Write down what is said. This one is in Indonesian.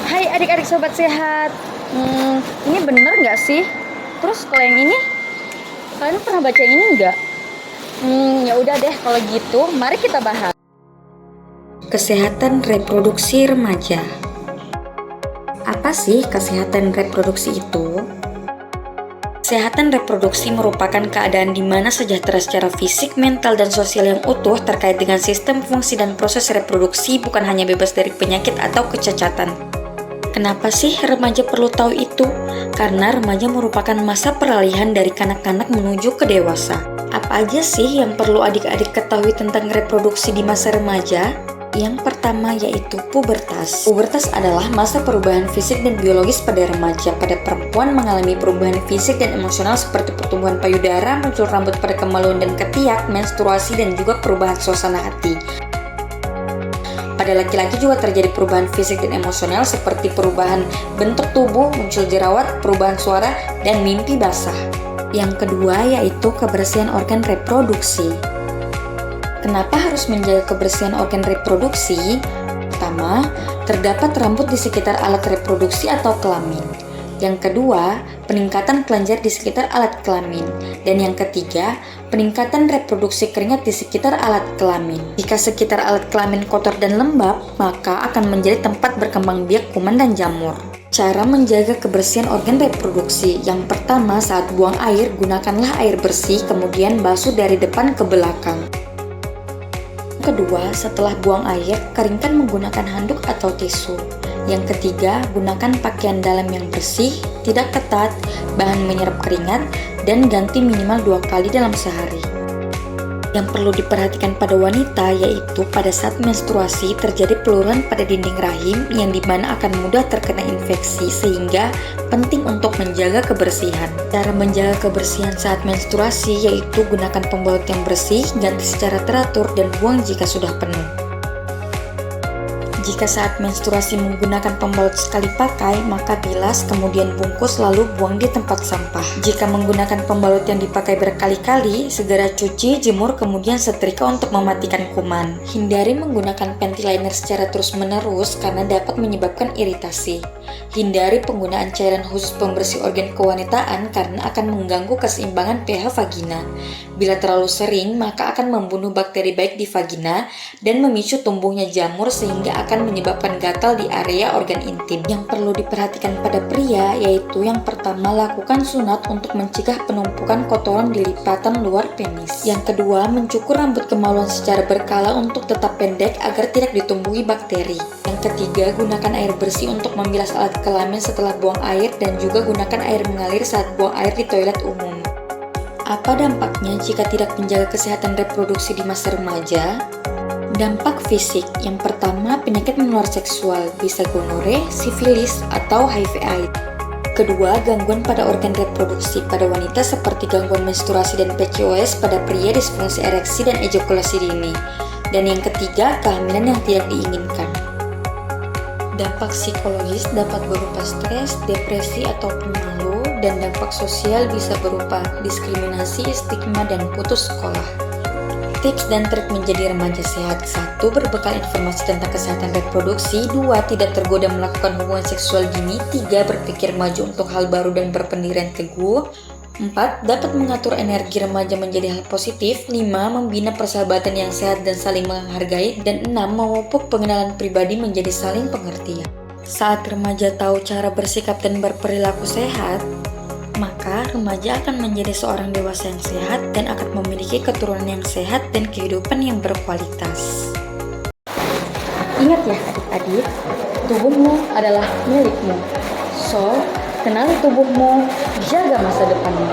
Hai adik-adik sobat sehat. Ini bener nggak sih? Terus kalau yang ini, kalian pernah baca yang ini nggak? Ya udah deh kalau gitu, mari kita bahas. Kesehatan reproduksi remaja. Apa sih kesehatan reproduksi itu? Kesehatan reproduksi merupakan keadaan di mana sejahtera secara fisik, mental, dan sosial yang utuh terkait dengan sistem, fungsi, dan proses reproduksi, bukan hanya bebas dari penyakit atau kecacatan. Kenapa sih remaja perlu tahu itu? Karena remaja merupakan masa peralihan dari kanak-kanak menuju ke dewasa. Apa aja sih yang perlu adik-adik ketahui tentang reproduksi di masa remaja? Yang pertama yaitu pubertas. Pubertas adalah masa perubahan fisik dan biologis pada remaja. Pada perempuan mengalami perubahan fisik dan emosional seperti pertumbuhan payudara, muncul rambut pada kemaluan dan ketiak, menstruasi, dan juga perubahan suasana hati. Pada laki-laki juga terjadi perubahan fisik dan emosional seperti perubahan bentuk tubuh, muncul jerawat, perubahan suara, dan mimpi basah. Yang kedua yaitu kebersihan organ reproduksi. Kenapa harus menjaga kebersihan organ reproduksi? Pertama, terdapat rambut di sekitar alat reproduksi atau kelamin. Yang kedua, peningkatan kelenjar di sekitar alat kelamin. Dan yang ketiga, peningkatan reproduksi keringat di sekitar alat kelamin. Jika sekitar alat kelamin kotor dan lembab, maka akan menjadi tempat berkembang biak kuman dan jamur. Cara menjaga kebersihan organ reproduksi. Yang pertama, saat buang air, gunakanlah air bersih, kemudian basuh dari depan ke belakang. Kedua, setelah buang air, keringkan menggunakan handuk atau tisu. Yang ketiga, gunakan pakaian dalam yang bersih, tidak ketat, bahan menyerap keringat, dan ganti minimal 2 kali dalam sehari. Yang perlu diperhatikan pada wanita yaitu pada saat menstruasi terjadi peluruan pada dinding rahim yang dimana akan mudah terkena infeksi, sehingga penting untuk menjaga kebersihan. Cara menjaga kebersihan saat menstruasi yaitu gunakan pembalut yang bersih, ganti secara teratur, dan buang jika sudah penuh. Jika saat menstruasi menggunakan pembalut sekali pakai, maka bilas, kemudian bungkus, lalu buang di tempat sampah. Jika menggunakan pembalut yang dipakai berkali-kali, segera cuci, jemur, kemudian setrika untuk mematikan kuman. Hindari menggunakan panty liner secara terus-menerus karena dapat menyebabkan iritasi. Hindari penggunaan cairan khusus pembersih organ kewanitaan karena akan mengganggu keseimbangan pH vagina. Bila terlalu sering, maka akan membunuh bakteri baik di vagina dan memicu tumbuhnya jamur sehingga akan menyebabkan gatal di area organ intim. Yang perlu diperhatikan pada pria yaitu yang pertama, lakukan sunat untuk mencegah penumpukan kotoran di lipatan luar penis. Yang kedua, mencukur rambut kemaluan secara berkala untuk tetap pendek agar tidak ditumbuhi bakteri. Yang ketiga, gunakan air bersih untuk membilas alat kelamin setelah buang air dan juga gunakan air mengalir saat buang air di toilet umum. Apa dampaknya jika tidak menjaga kesehatan reproduksi di masa remaja? Dampak fisik. Yang pertama, penyakit menular seksual, bisa gonore, sifilis, atau HIV/AIDS. Kedua, gangguan pada organ reproduksi pada wanita seperti gangguan menstruasi dan PCOS, pada pria disfungsi ereksi dan ejakulasi dini. Dan yang ketiga, kehamilan yang tidak diinginkan. Dampak psikologis dapat berupa stres, depresi, ataupun malu, dan dampak sosial bisa berupa diskriminasi, stigma, dan putus sekolah. Tips dan trik menjadi remaja sehat. 1. Berbekal informasi tentang kesehatan reproduksi. 2. Tidak tergoda melakukan hubungan seksual dini. 3. Berpikir maju untuk hal baru dan berpendirian teguh. 4. Dapat mengatur energi remaja menjadi hal positif. 5. Membina persahabatan yang sehat dan saling menghargai. Dan 6. Memupuk pengenalan pribadi menjadi saling pengertian. Saat remaja tahu cara bersikap dan berperilaku sehat, maka remaja akan menjadi seorang dewasa yang sehat dan akan memiliki keturunan yang sehat dan kehidupan yang berkualitas. Ingat ya adik-adik, tubuhmu adalah milikmu. So, kenali tubuhmu, jaga masa depanmu.